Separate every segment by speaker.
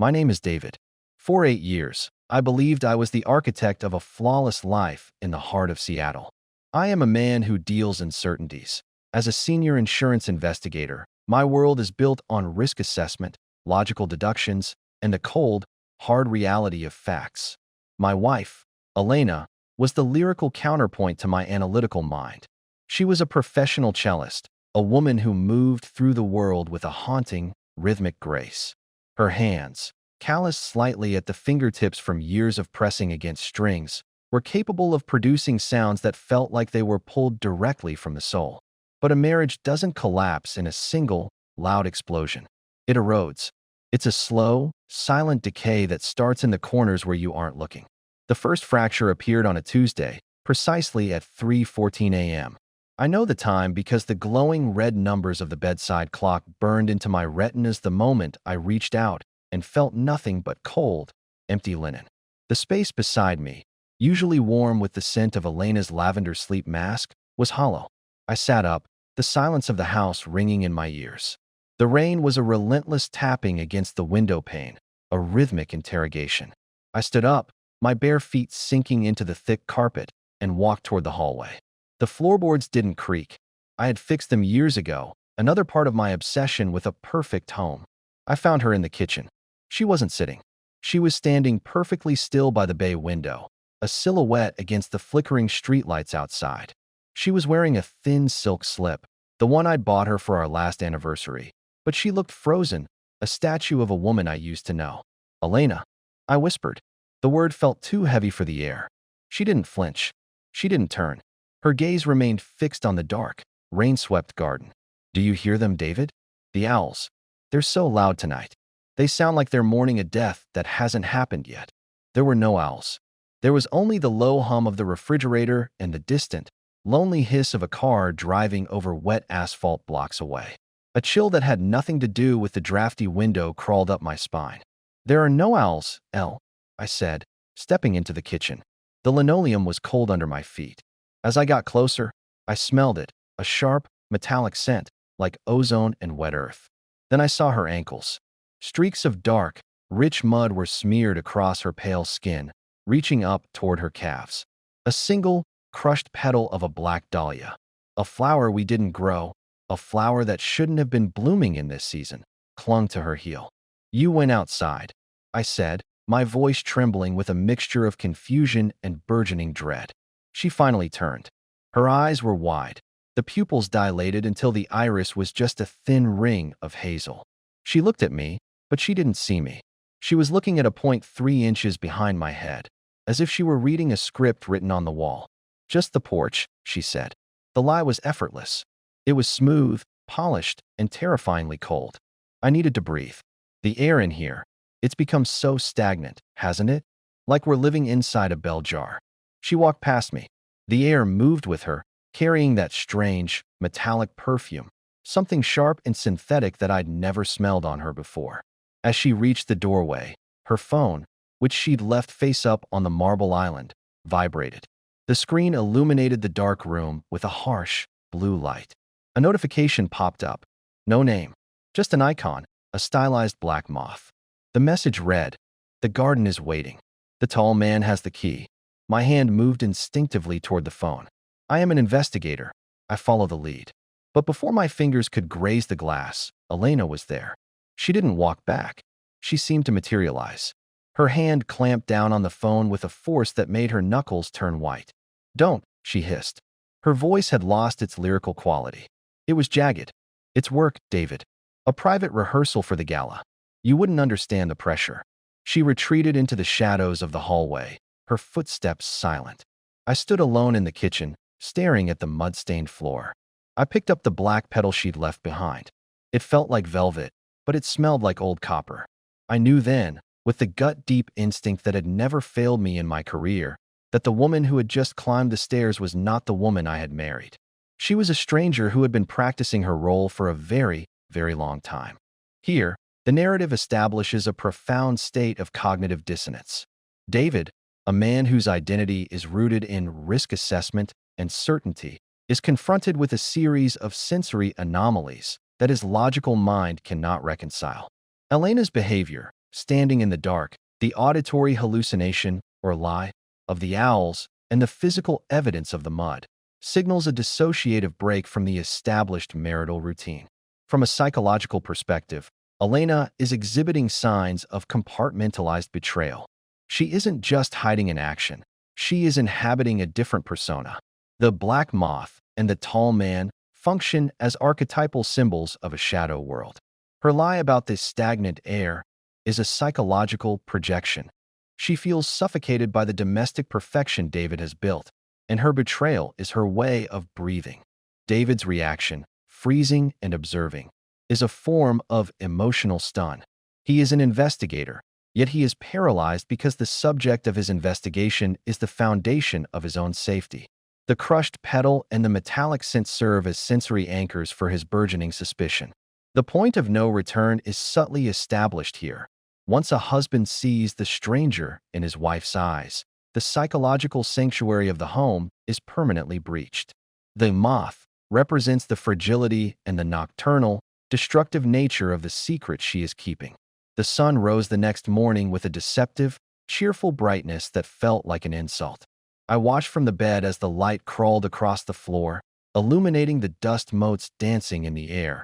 Speaker 1: My name is David. For 8 years, I believed I was the architect of a flawless life in the heart of Seattle. I am a man who deals in certainties. As a senior insurance investigator, my world is built on risk assessment, logical deductions, and the cold, hard reality of facts. My wife, Elena, was the lyrical counterpoint to my analytical mind. She was a professional cellist, a woman who moved through the world with a haunting, rhythmic grace. Her hands, calloused slightly at the fingertips from years of pressing against strings, were capable of producing sounds that felt like they were pulled directly from the soul. But a marriage doesn't collapse in a single, loud explosion. It erodes. It's a slow, silent decay that starts in the corners where you aren't looking. The first fracture appeared on a Tuesday, precisely at 3:14 a.m. I know the time because the glowing red numbers of the bedside clock burned into my retinas the moment I reached out and felt nothing but cold, empty linen. The space beside me, usually warm with the scent of Elena's lavender sleep mask, was hollow. I sat up, the silence of the house ringing in my ears. The rain was a relentless tapping against the window pane, a rhythmic interrogation. I stood up, my bare feet sinking into the thick carpet, and walked toward the hallway. The floorboards didn't creak. I had fixed them years ago, another part of my obsession with a perfect home. I found her in the kitchen. She wasn't sitting. She was standing perfectly still by the bay window, a silhouette against the flickering streetlights outside. She was wearing a thin silk slip, the one I'd bought her for our last anniversary, but she looked frozen, a statue of a woman I used to know. "Elena," I whispered. The word felt too heavy for the air. She didn't flinch. She didn't turn. Her gaze remained fixed on the dark, rain-swept garden. "Do you hear them, David? The owls. They're so loud tonight. They sound like they're mourning a death that hasn't happened yet." There were no owls. There was only the low hum of the refrigerator and the distant, lonely hiss of a car driving over wet asphalt blocks away. A chill that had nothing to do with the drafty window crawled up my spine. "There are no owls, Elle," I said, stepping into the kitchen. The linoleum was cold under my feet. As I got closer, I smelled it, a sharp, metallic scent, like ozone and wet earth. Then I saw her ankles. Streaks of dark, rich mud were smeared across her pale skin, reaching up toward her calves. A single, crushed petal of a black dahlia. A flower we didn't grow, a flower that shouldn't have been blooming in this season, clung to her heel. "You went outside," I said, my voice trembling with a mixture of confusion and burgeoning dread. She finally turned. Her eyes were wide, the pupils dilated until the iris was just a thin ring of hazel. She looked at me, but she didn't see me. She was looking at a point 3 inches behind my head, as if she were reading a script written on the wall. "Just the porch," she said. The lie was effortless. It was smooth, polished, and terrifyingly cold. I needed to breathe. "The air in here, it's become so stagnant, hasn't it? Like we're living inside a bell jar." She walked past me. The air moved with her, carrying that strange, metallic perfume, something sharp and synthetic that I'd never smelled on her before. As she reached the doorway, her phone, which she'd left face up on the marble island, vibrated. The screen illuminated the dark room with a harsh, blue light. A notification popped up. No name, just an icon, a stylized black moth. The message read, "The garden is waiting. The tall man has the key." My hand moved instinctively toward the phone. I am an investigator. I follow the lead. But before my fingers could graze the glass, Elena was there. She didn't walk back. She seemed to materialize. Her hand clamped down on the phone with a force that made her knuckles turn white. "Don't," she hissed. Her voice had lost its lyrical quality. It was jagged. "It's work, David. A private rehearsal for the gala. You wouldn't understand the pressure." She retreated into the shadows of the hallway, her footsteps silent. I stood alone in the kitchen, staring at the mud-stained floor. I picked up the black petal she'd left behind. It felt like velvet, but it smelled like old copper. I knew then, with the gut-deep instinct that had never failed me in my career, that the woman who had just climbed the stairs was not the woman I had married. She was a stranger who had been practicing her role for a very, very long time. Here, the narrative establishes a profound state of cognitive dissonance. David, a man whose identity is rooted in risk assessment and certainty, is confronted with a series of sensory anomalies that his logical mind cannot reconcile. Elena's behavior, standing in the dark, the auditory hallucination, or lie, of the owls, and the physical evidence of the mud, signals a dissociative break from the established marital routine. From a psychological perspective, Elena is exhibiting signs of compartmentalized betrayal. She isn't just hiding in action. She is inhabiting a different persona. The black moth and the tall man function as archetypal symbols of a shadow world. Her lie about this stagnant air is a psychological projection. She feels suffocated by the domestic perfection David has built, and her betrayal is her way of breathing. David's reaction, freezing and observing, is a form of emotional stun. He is an investigator, yet he is paralyzed because the subject of his investigation is the foundation of his own safety. The crushed petal and the metallic scent serve as sensory anchors for his burgeoning suspicion. The point of no return is subtly established here. Once a husband sees the stranger in his wife's eyes, the psychological sanctuary of the home is permanently breached. The moth represents the fragility and the nocturnal, destructive nature of the secret she is keeping. The sun rose the next morning with a deceptive, cheerful brightness that felt like an insult. I watched from the bed as the light crawled across the floor, illuminating the dust motes dancing in the air.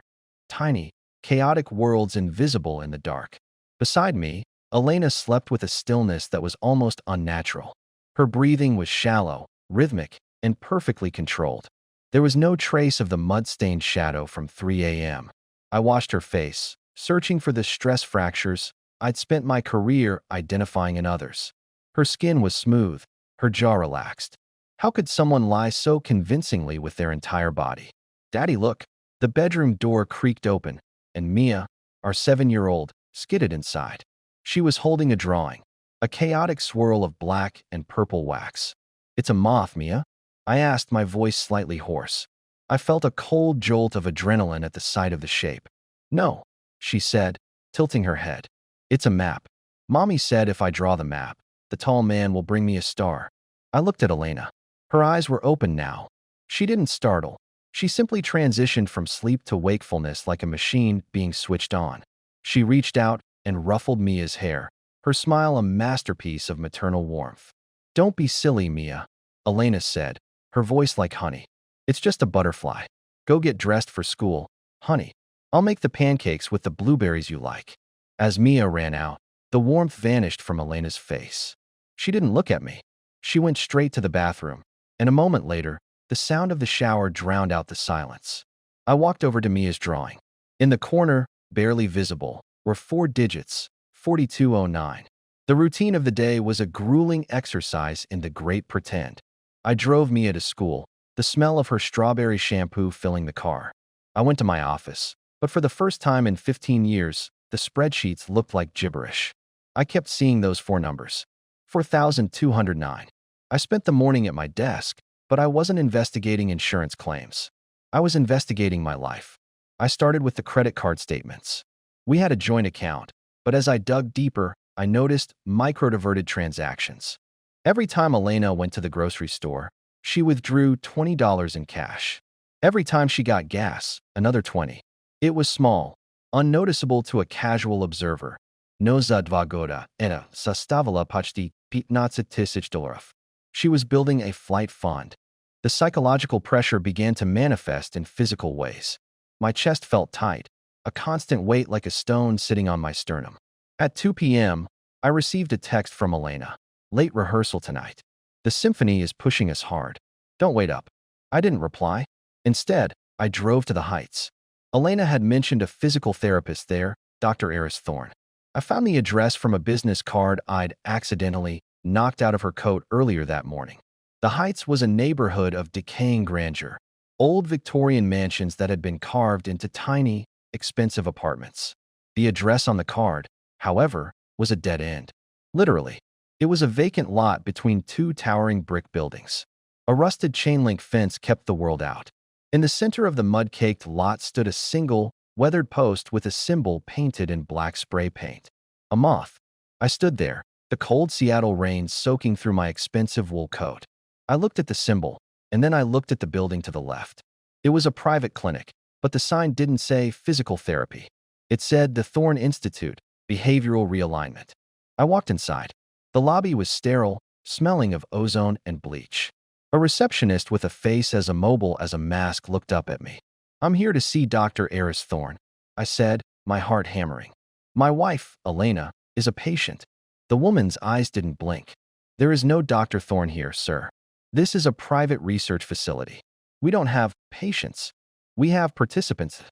Speaker 1: Tiny, chaotic worlds invisible in the dark. Beside me, Elena slept with a stillness that was almost unnatural. Her breathing was shallow, rhythmic, and perfectly controlled. There was no trace of the mud-stained shadow from 3 a.m. I washed her face, searching for the stress fractures I'd spent my career identifying in others. Her skin was smooth, her jaw relaxed. How could someone lie so convincingly with their entire body? "Daddy, look." The bedroom door creaked open, and Mia, our 7-year-old, skidded inside. She was holding a drawing, a chaotic swirl of black and purple wax. "It's a moth, Mia?" I asked, my voice slightly hoarse. I felt a cold jolt of adrenaline at the sight of the shape. "No," she said, tilting her head. "It's a map. Mommy said if I draw the map, the tall man will bring me a star." I looked at Elena. Her eyes were open now. She didn't startle. She simply transitioned from sleep to wakefulness like a machine being switched on. She reached out and ruffled Mia's hair, her smile a masterpiece of maternal warmth. "Don't be silly, Mia," Elena said, her voice like honey. "It's just a butterfly. Go get dressed for school, honey. I'll make the pancakes with the blueberries you like." As Mia ran out, the warmth vanished from Elena's face. She didn't look at me. She went straight to the bathroom, and a moment later, the sound of the shower drowned out the silence. I walked over to Mia's drawing. In the corner, barely visible, were 4 digits, 4209. The routine of the day was a grueling exercise in the great pretend. I drove Mia to school, the smell of her strawberry shampoo filling the car. I went to my office, but for the first time in 15 years, the spreadsheets looked like gibberish. I kept seeing those 4 numbers. 4,209. I spent the morning at my desk, but I wasn't investigating insurance claims. I was investigating my life. I started with the credit card statements. We had a joint account, but as I dug deeper, I noticed micro-diverted transactions. Every time Elena went to the grocery store, she withdrew $20 in cash. Every time she got gas, another 20. It was small, unnoticeable to a casual observer. No za 2 goda, Ena sastavala почти $15,000. She was building a flight fund. The psychological pressure began to manifest in physical ways. My chest felt tight, a constant weight like a stone sitting on my sternum. At 2 p.m., I received a text from Elena. "Late rehearsal tonight. The symphony is pushing us hard. Don't wait up." I didn't reply. Instead, I drove to the Heights. Elena had mentioned a physical therapist there, Dr. Eris Thorne. I found the address from a business card I'd accidentally knocked out of her coat earlier that morning. The Heights was a neighborhood of decaying grandeur, old Victorian mansions that had been carved into tiny, expensive apartments. The address on the card, however, was a dead end. Literally, it was a vacant lot between 2 towering brick buildings. A rusted chain-link fence kept the world out. In the center of the mud-caked lot stood a single, weathered post with a symbol painted in black spray paint. A moth. I stood there, the cold Seattle rain soaking through my expensive wool coat. I looked at the symbol, and then I looked at the building to the left. It was a private clinic, but the sign didn't say physical therapy. It said the Thorne Institute, behavioral realignment. I walked inside. The lobby was sterile, smelling of ozone and bleach. A receptionist with a face as immobile as a mask looked up at me. "I'm here to see Dr. Eris Thorne," I said, my heart hammering. "My wife, Elena, is a patient." The woman's eyes didn't blink. "There is no Dr. Thorne here, sir. This is a private research facility. We don't have patients. We have participants."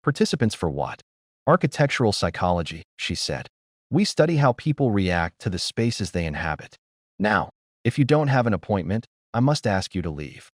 Speaker 1: "Participants for what?" "Architectural psychology," she said. "We study how people react to the spaces they inhabit. Now, if you don't have an appointment, I must ask you to leave."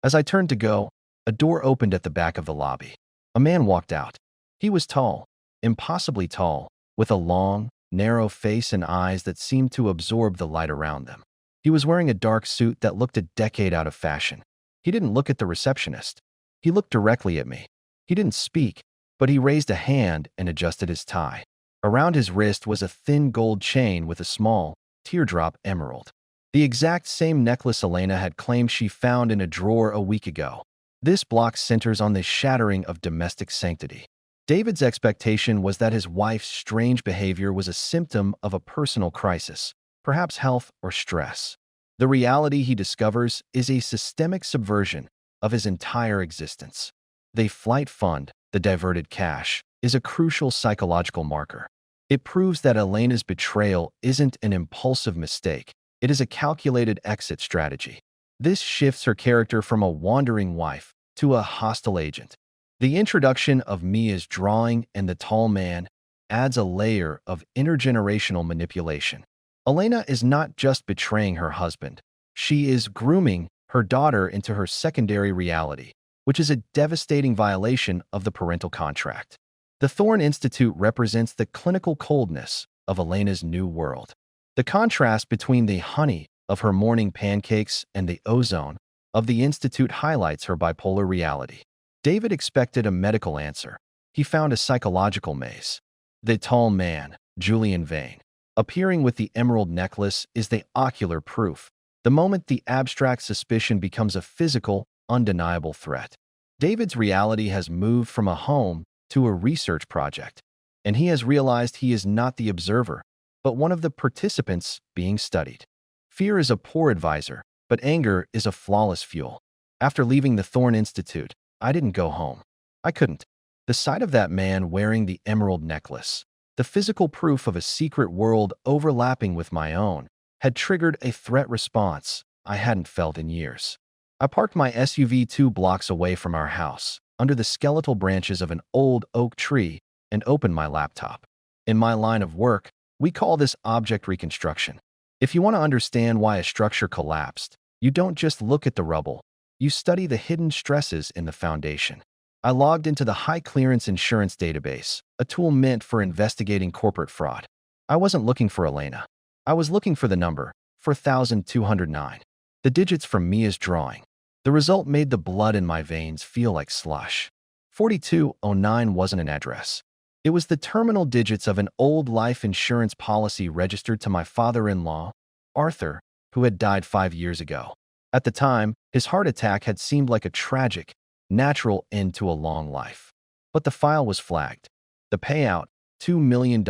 Speaker 1: As I turned to go, a door opened at the back of the lobby. A man walked out. He was tall, impossibly tall, with a long, narrow face and eyes that seemed to absorb the light around them. He was wearing a dark suit that looked a decade out of fashion. He didn't look at the receptionist. He looked directly at me. He didn't speak, but he raised a hand and adjusted his tie. Around his wrist was a thin gold chain with a small, teardrop emerald. The exact same necklace Elena had claimed she found in a drawer a week ago. This block centers on the shattering of domestic sanctity. David's expectation was that his wife's strange behavior was a symptom of a personal crisis, perhaps health or stress. The reality he discovers is a systemic subversion of his entire existence. The flight fund, the diverted cash, is a crucial psychological marker. It proves that Elena's betrayal isn't an impulsive mistake. It is a calculated exit strategy. This shifts her character from a wandering wife to a hostile agent. The introduction of Mia's drawing and the tall man adds a layer of intergenerational manipulation. Elena is not just betraying her husband. She is grooming her daughter into her secondary reality, which is a devastating violation of the parental contract. The Thorne Institute represents the clinical coldness of Elena's new world. The contrast between the honey of her morning pancakes and the ozone of the Institute highlights her bipolar reality. David expected a medical answer. He found a psychological maze. The tall man, Julian Vane, appearing with the emerald necklace is the ocular proof. The moment the abstract suspicion becomes a physical, undeniable threat. David's reality has moved from a home to a research project, and he has realized he is not the observer, but one of the participants being studied. Fear is a poor advisor, but anger is a flawless fuel. After leaving the Thorne Institute, I didn't go home. I couldn't. The sight of that man wearing the emerald necklace, the physical proof of a secret world overlapping with my own, had triggered a threat response I hadn't felt in years. I parked my SUV 2 blocks away from our house, under the skeletal branches of an old oak tree, and opened my laptop. In my line of work, we call this object reconstruction. If you want to understand why a structure collapsed, you don't just look at the rubble. You study the hidden stresses in the foundation. I logged into the high-clearance insurance database, a tool meant for investigating corporate fraud. I wasn't looking for Elena. I was looking for the number, 4209. The digits from Mia's drawing. The result made the blood in my veins feel like slush. 4209 wasn't an address. It was the terminal digits of an old life insurance policy registered to my father-in-law, Arthur, who had died 5 years ago. At the time, his heart attack had seemed like a tragic, natural end to a long life. But the file was flagged. The payout, $2 million,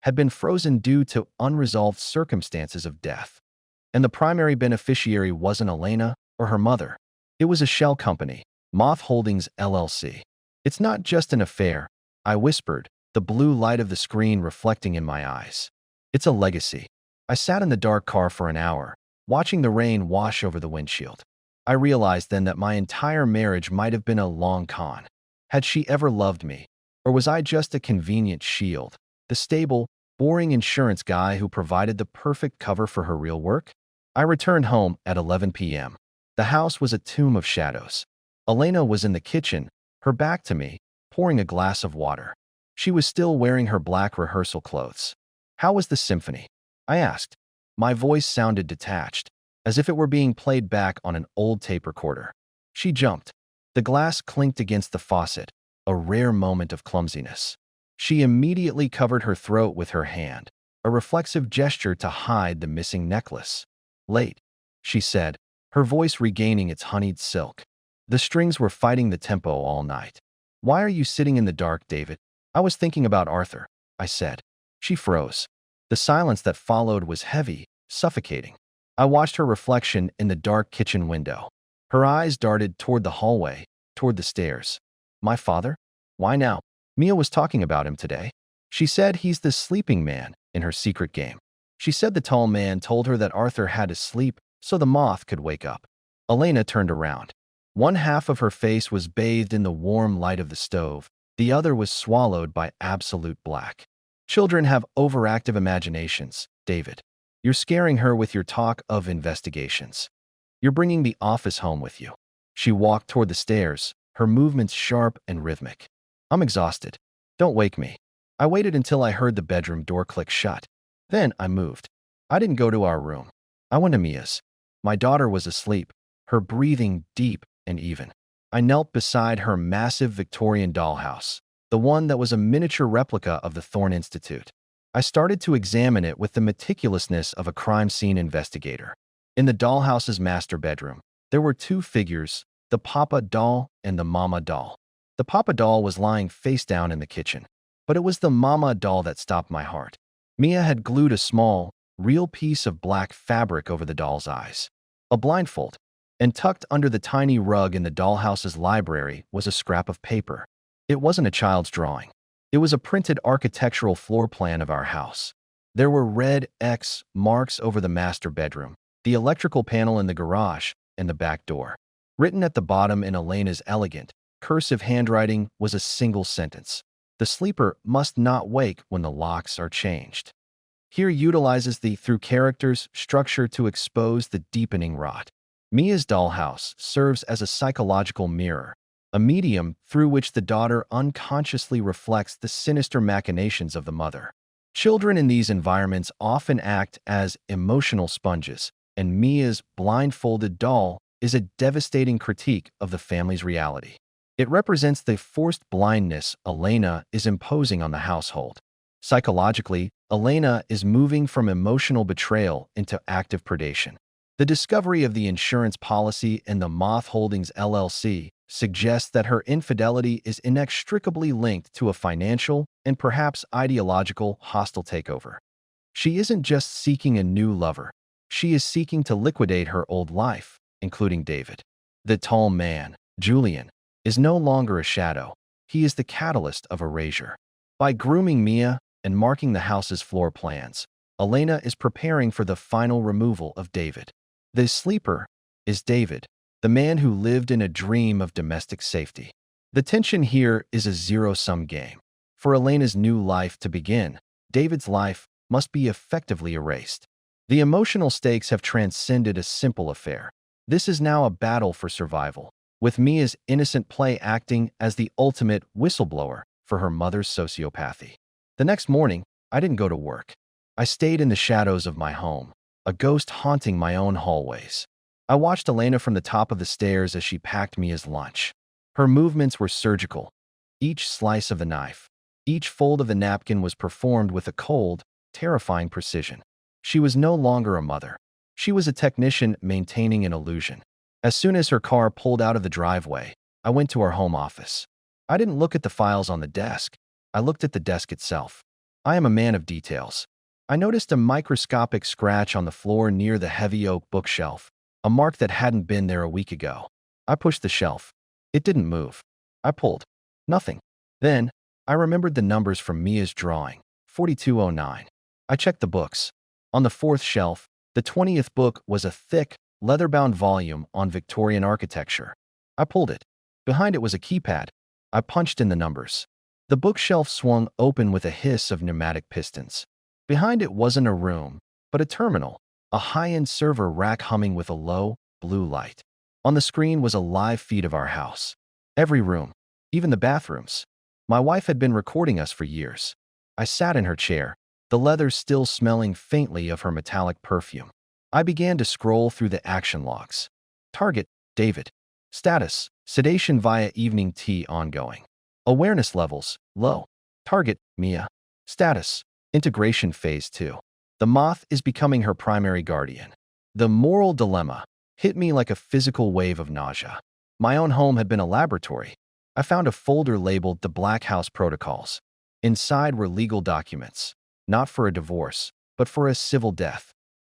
Speaker 1: had been frozen due to unresolved circumstances of death. And the primary beneficiary wasn't Elena or her mother. It was a shell company, Moth Holdings LLC. "It's not just an affair," I whispered, the blue light of the screen reflecting in my eyes. "It's a legacy." I sat in the dark car for an hour, watching the rain wash over the windshield. I realized then that my entire marriage might have been a long con. Had she ever loved me? Or was I just a convenient shield, the stable, boring insurance guy who provided the perfect cover for her real work? I returned home at 11 p.m. The house was a tomb of shadows. Elena was in the kitchen, her back to me, pouring a glass of water. She was still wearing her black rehearsal clothes. "How was the symphony?" I asked. My voice sounded detached, as if it were being played back on an old tape recorder. She jumped. The glass clinked against the faucet, a rare moment of clumsiness. She immediately covered her throat with her hand, a reflexive gesture to hide the missing necklace. "Late," she said, her voice regaining its honeyed silk. "The strings were fighting the tempo all night." "Why are you sitting in the dark, David?" "I was thinking about Arthur," I said. She froze. The silence that followed was heavy, suffocating. I watched her reflection in the dark kitchen window. Her eyes darted toward the hallway, toward the stairs. My father? Why now? Mia was talking about him today. She said he's the sleeping man in her secret game. She said the tall man told her that Arthur had to sleep so the moth could wake up. Elena turned around. One half of her face was bathed in the warm light of the stove. The other was swallowed by absolute black. Children have overactive imaginations, David. You're scaring her with your talk of investigations. You're bringing the office home with you. She walked toward the stairs, her movements sharp and rhythmic. I'm exhausted. Don't wake me. I waited until I heard the bedroom door click shut. Then I moved. I didn't go to our room. I went to Mia's. My daughter was asleep, her breathing deep and even. I knelt beside her massive Victorian dollhouse, the one that was a miniature replica of the Thorne Institute. I started to examine it with the meticulousness of a crime scene investigator. In the dollhouse's master bedroom, there were two figures, the Papa doll and the Mama doll. The Papa doll was lying face down in the kitchen, but it was the Mama doll that stopped my heart. Mia had glued a small, real piece of black fabric over the doll's eyes, a blindfold, and tucked under the tiny rug in the dollhouse's library was a scrap of paper. It wasn't a child's drawing. It was a printed architectural floor plan of our house. There were red X marks over the master bedroom, the electrical panel in the garage, and the back door. Written at the bottom in Elena's elegant, cursive handwriting was a single sentence. The sleeper must not wake when the locks are changed. Here utilizes the through characters structure to expose the deepening rot. Mia's dollhouse serves as a psychological mirror, a medium through which the daughter unconsciously reflects the sinister machinations of the mother. Children in these environments often act as emotional sponges, and Mia's blindfolded doll is a devastating critique of the family's reality. It represents the forced blindness Elena is imposing on the household. Psychologically, Elena is moving from emotional betrayal into active predation. The discovery of the insurance policy in the Moth Holdings LLC suggests that her infidelity is inextricably linked to a financial and perhaps ideological hostile takeover. She isn't just seeking a new lover. She is seeking to liquidate her old life, including David. The tall man, Julian, is no longer a shadow. He is the catalyst of erasure. By grooming Mia and marking the house's floor plans, Elena is preparing for the final removal of David. The sleeper is David, the man who lived in a dream of domestic safety. The tension here is a zero-sum game. For Elena's new life to begin, David's life must be effectively erased. The emotional stakes have transcended a simple affair. This is now a battle for survival, with Mia's innocent play acting as the ultimate whistleblower for her mother's sociopathy. The next morning, I didn't go to work. I stayed in the shadows of my home, a ghost haunting my own hallways. I watched Elena from the top of the stairs as she packed Mia's lunch. Her movements were surgical. Each slice of the knife, each fold of the napkin was performed with a cold, terrifying precision. She was no longer a mother. She was a technician maintaining an illusion. As soon as her car pulled out of the driveway, I went to our home office. I didn't look at the files on the desk. I looked at the desk itself. I am a man of details. I noticed a microscopic scratch on the floor near the heavy oak bookshelf, a mark that hadn't been there a week ago. I pushed the shelf. It didn't move. I pulled. Nothing. Then, I remembered the numbers from Mia's drawing, 4209. I checked the books. On the fourth shelf, the 20th book was a thick, leather-bound volume on Victorian architecture. I pulled it. Behind it was a keypad. I punched in the numbers. The bookshelf swung open with a hiss of pneumatic pistons. Behind it wasn't a room, but a terminal, a high-end server rack humming with a low, blue light. On the screen was a live feed of our house. Every room, even the bathrooms. My wife had been recording us for years. I sat in her chair, the leather still smelling faintly of her metallic perfume. I began to scroll through the action logs. Target, David. Status, sedation via evening tea ongoing. Awareness levels, low. Target, Mia. Status, integration phase 2. The moth is becoming her primary guardian. The moral dilemma hit me like a physical wave of nausea. My own home had been a laboratory. I found a folder labeled the Black House Protocols. Inside were legal documents. not for a divorce, but for a civil death.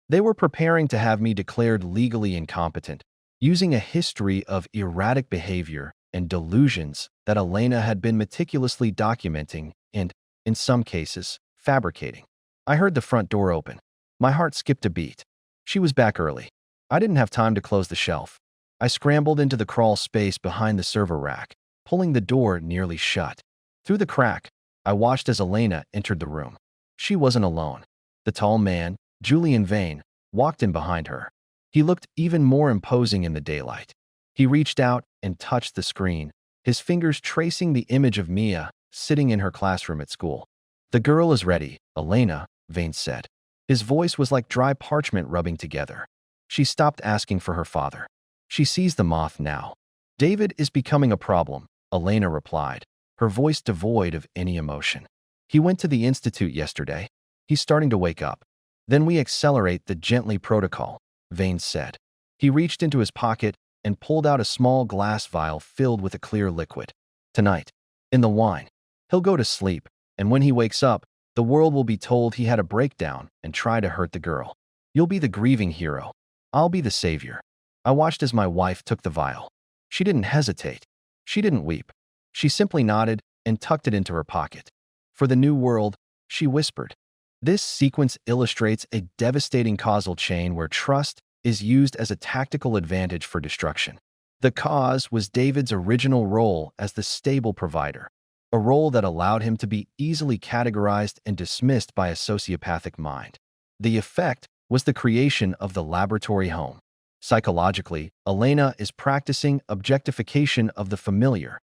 Speaker 1: They were preparing to have me declared legally incompetent, using a history of erratic behavior and delusions that Elena had been meticulously documenting and, in some cases, fabricating. I heard the front door open. My heart skipped a beat. She was back early. I didn't have time to close the shelf. I scrambled into the crawl space behind the server rack, pulling the door nearly shut. Through the crack, I watched as Elena entered the room. She wasn't alone. The tall man, Julian Vane, walked in behind her. He looked even more imposing in the daylight. He reached out and touched the screen, his fingers tracing the image of Mia sitting in her classroom at school. "The girl is ready, Elena," Vane said. His voice was like dry parchment rubbing together. "She stopped asking for her father. She sees the moth now." "David is becoming a problem," Elena replied, her voice devoid of any emotion. "He went to the institute yesterday. He's starting to wake up." "Then we accelerate the gently protocol," Vane said. He reached into his pocket and pulled out a small glass vial filled with a clear liquid. "Tonight, in the wine, he'll go to sleep, and when he wakes up, the world will be told he had a breakdown and tried to hurt the girl. You'll be the grieving hero. I'll be the savior." I watched as my wife took the vial. She didn't hesitate. She didn't weep. She simply nodded and tucked it into her pocket. "For the new world," she whispered. This sequence illustrates a devastating causal chain where trust is used as a tactical advantage for destruction. The cause was David's original role as the stable provider, a role that allowed him to be easily categorized and dismissed by a sociopathic mind. The effect was the creation of the laboratory home. Psychologically, Elena is practicing objectification of the familiar.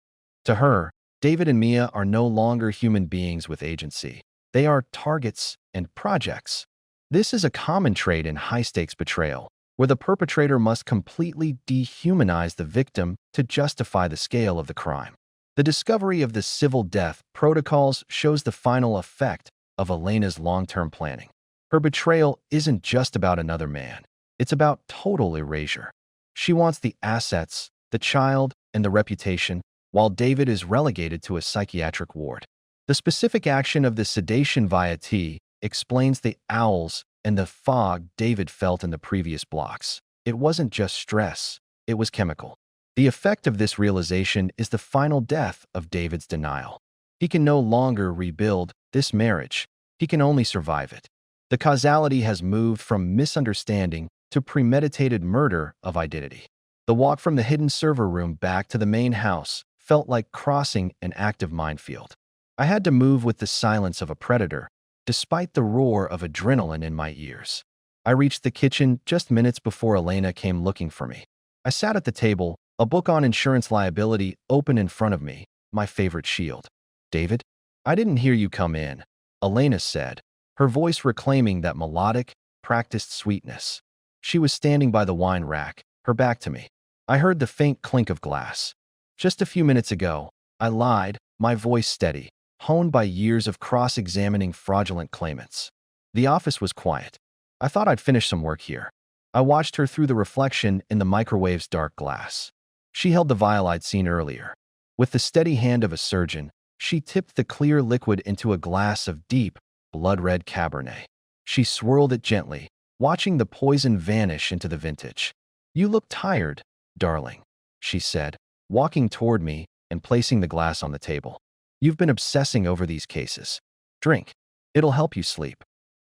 Speaker 1: To her, David and Mia are no longer human beings with agency. They are targets and projects. This is a common trait in high-stakes betrayal, where the perpetrator must completely dehumanize the victim to justify the scale of the crime. The discovery of the civil death protocols shows the final effect of Elena's long-term planning. Her betrayal isn't just about another man. It's about total erasure. She wants the assets, the child, and the reputation, while David is relegated to a psychiatric ward. The specific action of the sedation via tea explains the owls and the fog David felt in the previous blocks. It wasn't just stress, it was chemical. The effect of this realization is the final death of David's denial. He can no longer rebuild this marriage. He can only survive it. The causality has moved from misunderstanding to premeditated murder of identity. The walk from the hidden server room back to the main house felt like crossing an active minefield. I had to move with the silence of a predator, despite the roar of adrenaline in my ears. I reached the kitchen just minutes before Elena came looking for me. I sat at the table, a book on insurance liability open in front of me, my favorite shield. "David, I didn't hear you come in," Elena said, her voice reclaiming that melodic, practiced sweetness. She was standing by the wine rack, her back to me. I heard the faint clink of glass. "Just a few minutes ago," I lied, my voice steady, honed by years of cross-examining fraudulent claimants. The office was quiet. I thought I'd finish some work here. I watched her through the reflection in the microwave's dark glass. She held the vial I'd seen earlier. With the steady hand of a surgeon, she tipped the clear liquid into a glass of deep, blood-red Cabernet. She swirled it gently, watching the poison vanish into the vintage. "You look tired, darling," she said, walking toward me and placing the glass on the table. "You've been obsessing over these cases. Drink. It'll help you sleep."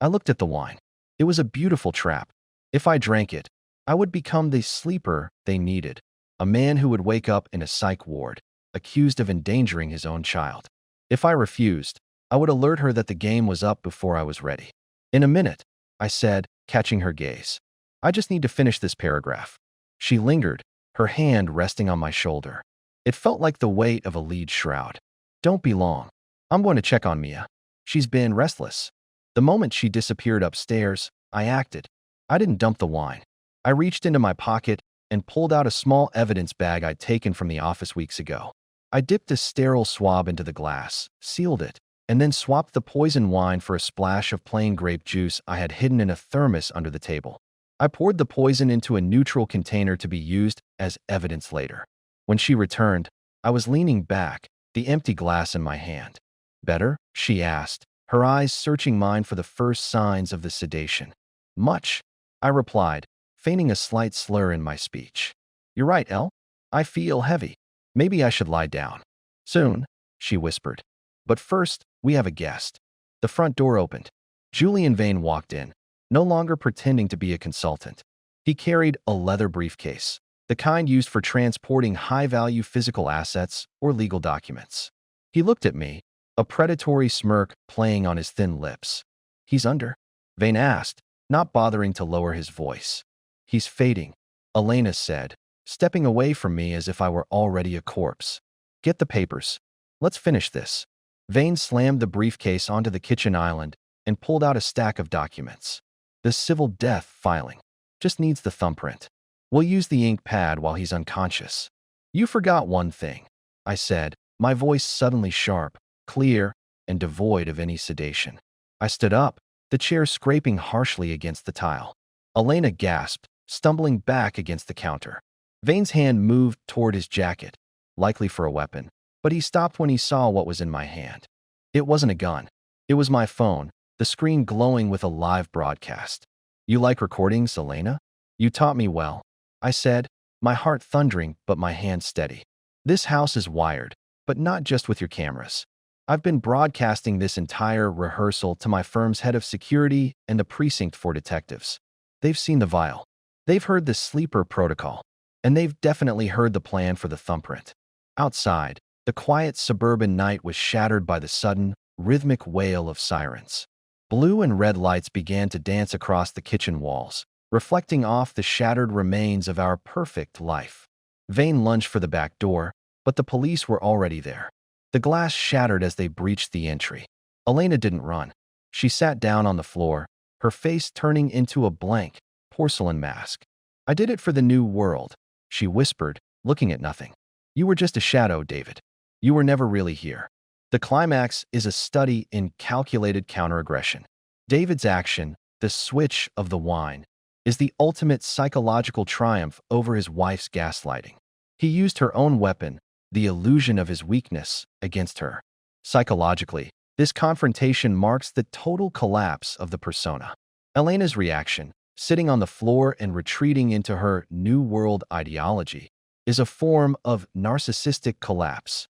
Speaker 1: I looked at the wine. It was a beautiful trap. If I drank it, I would become the sleeper they needed, a man who would wake up in a psych ward, accused of endangering his own child. If I refused, I would alert her that the game was up before I was ready. "In a minute," I said, catching her gaze. "I just need to finish this paragraph." She lingered, her hand resting on my shoulder. It felt like the weight of a lead shroud. "Don't be long. I'm going to check on Mia. She's been restless." The moment she disappeared upstairs, I acted. I didn't dump the wine. I reached into my pocket and pulled out a small evidence bag I'd taken from the office weeks ago. I dipped a sterile swab into the glass, sealed it, and then swapped the poison wine for a splash of plain grape juice I had hidden in a thermos under the table. I poured the poison into a neutral container to be used as evidence later. When she returned, I was leaning back, the empty glass in my hand. "Better?" she asked, her eyes searching mine for the first signs of the sedation. Much, I replied, feigning a slight slur in my speech. You're right, Elle. I feel heavy. Maybe I should lie down. Soon, she whispered. But first, we have a guest. The front door opened. Julian Vane walked in, no longer pretending to be a consultant. He carried a leather briefcase, the kind used for transporting high-value physical assets or legal documents. He looked at me, a predatory smirk playing on his thin lips. He's under? Vane asked, not bothering to lower his voice. He's fading, Elena said, stepping away from me as if I were already a corpse. Get the papers. Let's finish this. Vane slammed the briefcase onto the kitchen island and pulled out a stack of documents. The civil death filing. Just needs the thumbprint. We'll use the ink pad while he's unconscious. You forgot one thing, I said, my voice suddenly sharp, clear, and devoid of any sedation. I stood up, the chair scraping harshly against the tile. Elena gasped, stumbling back against the counter. Vane's hand moved toward his jacket, likely for a weapon, but he stopped when he saw what was in my hand. It wasn't a gun. It was my phone, the screen glowing with a live broadcast. You like recordings, Elena? You taught me well, I said, my heart thundering but my hand steady. This house is wired, but not just with your cameras. I've been broadcasting this entire rehearsal to my firm's head of security and the precinct for detectives. They've seen the vial. They've heard the sleeper protocol. And they've definitely heard the plan for the thumbprint. Outside, the quiet suburban night was shattered by the sudden, rhythmic wail of sirens. Blue and red lights began to dance across the kitchen walls, reflecting off the shattered remains of our perfect life. Vane lunged for the back door, but the police were already there. The glass shattered as they breached the entry. Elena didn't run. She sat down on the floor, her face turning into a blank, porcelain mask. I did it for the new world, she whispered, looking at nothing. You were just a shadow, David. You were never really here. The climax is a study in calculated counteraggression. David's action, the switch of the wine, is the ultimate psychological triumph over his wife's gaslighting. He used her own weapon, the illusion of his weakness, against her. Psychologically, this confrontation marks the total collapse of the persona. Elena's reaction, sitting on the floor and retreating into her New World ideology, is a form of narcissistic collapse.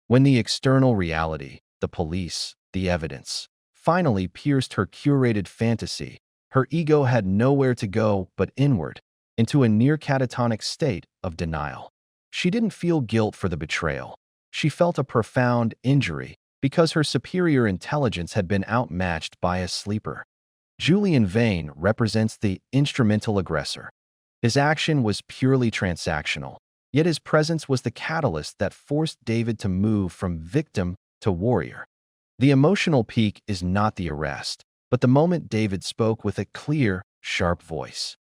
Speaker 1: When the external reality, the police, the evidence, finally pierced her curated fantasy, her ego had nowhere to go but inward, into a near catatonic state of denial. She didn't feel guilt for the betrayal. She felt a profound injury because her superior intelligence had been outmatched by a sleeper. Julian Vane represents the instrumental aggressor. His action was purely transactional, yet his presence was the catalyst that forced David to move from victim to warrior. The emotional peak is not the arrest, but the moment David spoke with a clear, sharp voice.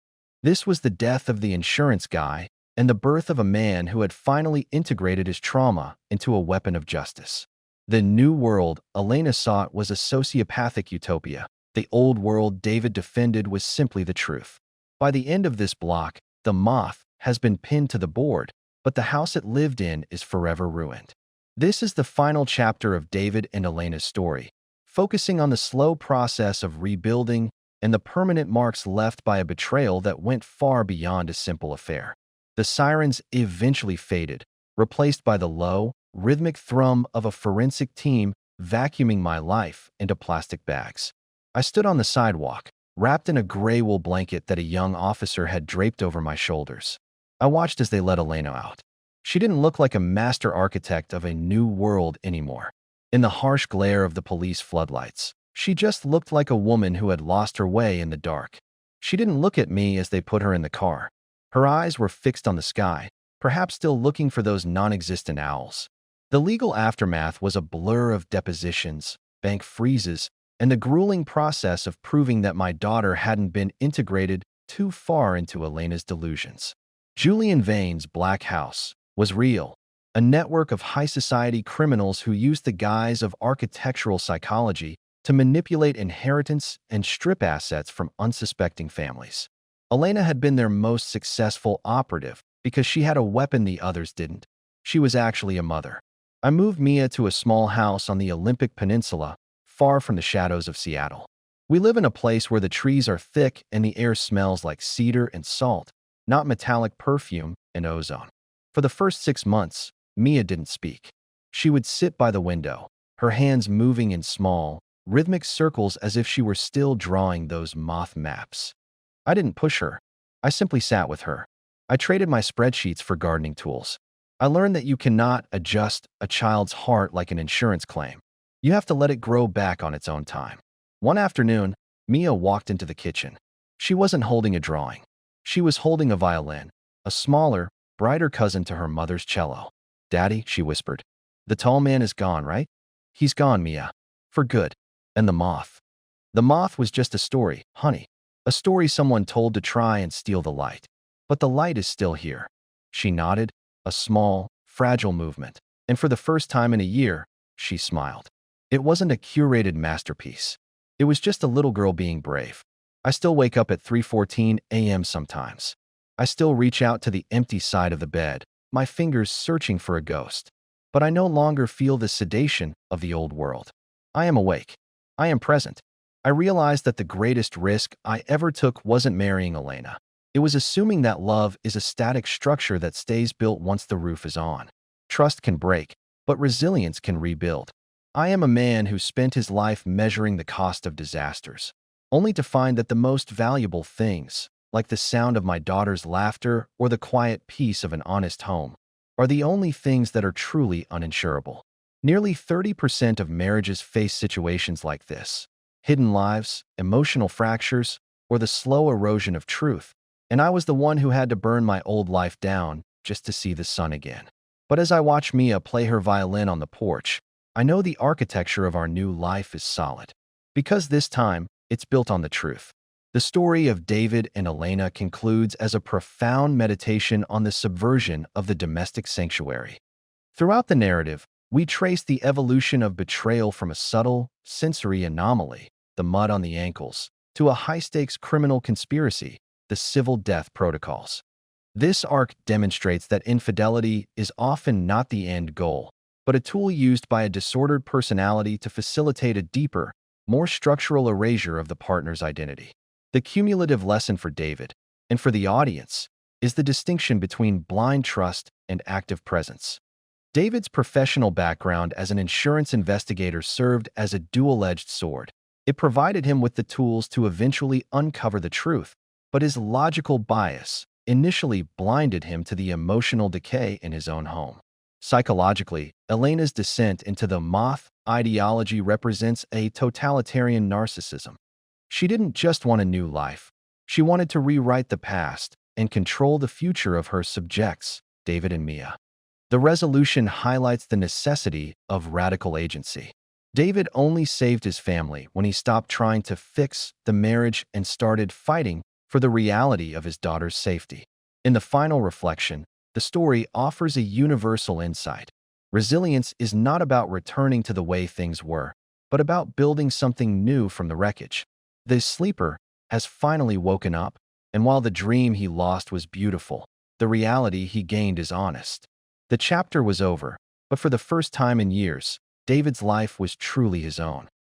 Speaker 1: This was the death of the insurance guy and the birth of a man who had finally integrated his trauma into a weapon of justice. The new world Elena sought was a sociopathic utopia. The old world David defended was simply the truth. By the end of this block, the moth has been pinned to the board, but the house it lived in is forever ruined. This is the final chapter of David and Elena's story, focusing on the slow process of rebuilding and the permanent marks left by a betrayal that went far beyond a simple affair. The sirens eventually faded, replaced by the low, rhythmic thrum of a forensic team vacuuming my life into plastic bags. I stood on the sidewalk, wrapped in a gray wool blanket that a young officer had draped over my shoulders. I watched as they let Elena out. She didn't look like a master architect of a new world anymore. In the harsh glare of the police floodlights, she just looked like a woman who had lost her way in the dark. She didn't look at me as they put her in the car. Her eyes were fixed on the sky, perhaps still looking for those non-existent owls. The legal aftermath was a blur of depositions, bank freezes, and the grueling process of proving that my daughter hadn't been integrated too far into Elena's delusions. Julian Vane's Black House was real, a network of high-society criminals who used the guise of architectural psychology to manipulate inheritance and strip assets from unsuspecting families. Elena had been their most successful operative because she had a weapon the others didn't. She was actually a mother. I moved Mia to a small house on the Olympic Peninsula, far from the shadows of Seattle. We live in a place where the trees are thick and the air smells like cedar and salt, not metallic perfume and ozone. For the first 6 months, Mia didn't speak. She would sit by the window, her hands moving in small, rhythmic circles as if she were still drawing those moth maps. I didn't push her. I simply sat with her. I traded my spreadsheets for gardening tools. I learned that you cannot adjust a child's heart like an insurance claim. You have to let it grow back on its own time. One afternoon, Mia walked into the kitchen. She wasn't holding a drawing. She was holding a violin, a smaller, brighter cousin to her mother's cello. "Daddy," she whispered. "The tall man is gone, right?" "He's gone, Mia. For good." "And the moth?" "The moth was just a story, honey. A story someone told to try and steal the light. But the light is still here." She nodded, a small, fragile movement. And for the first time in a year, she smiled. It wasn't a curated masterpiece. It was just a little girl being brave. I still wake up at 3:14 a.m. sometimes. I still reach out to the empty side of the bed, my fingers searching for a ghost. But I no longer feel the sedation of the old world. I am awake. I am present. I realized that the greatest risk I ever took wasn't marrying Elena. It was assuming that love is a static structure that stays built once the roof is on. Trust can break, but resilience can rebuild. I am a man who spent his life measuring the cost of disasters, only to find that the most valuable things, like the sound of my daughter's laughter or the quiet peace of an honest home, are the only things that are truly uninsurable. Nearly 30% of marriages face situations like this: hidden lives, emotional fractures, or the slow erosion of truth. And I was the one who had to burn my old life down just to see the sun again. But as I watch Mia play her violin on the porch, I know the architecture of our new life is solid. Because this time, it's built on the truth. The story of David and Elena concludes as a profound meditation on the subversion of the domestic sanctuary. Throughout the narrative, we trace the evolution of betrayal from a subtle, sensory anomaly, the mud on the ankles, to a high-stakes criminal conspiracy, the civil death protocols. This arc demonstrates that infidelity is often not the end goal, but a tool used by a disordered personality to facilitate a deeper, more structural erasure of the partner's identity. The cumulative lesson for David, and for the audience, is the distinction between blind trust and active presence. David's professional background as an insurance investigator served as a dual-edged sword. It provided him with the tools to eventually uncover the truth, but his logical bias initially blinded him to the emotional decay in his own home. Psychologically, Elena's descent into the moth ideology represents a totalitarian narcissism. She didn't just want a new life. She wanted to rewrite the past and control the future of her subjects, David and Mia. The resolution highlights the necessity of radical agency. David only saved his family when he stopped trying to fix the marriage and started fighting for the reality of his daughter's safety. In the final reflection, the story offers a universal insight. Resilience is not about returning to the way things were, but about building something new from the wreckage. The sleeper has finally woken up, and while the dream he lost was beautiful, the reality he gained is honest. The chapter was over, but for the first time in years, David's life was truly his own.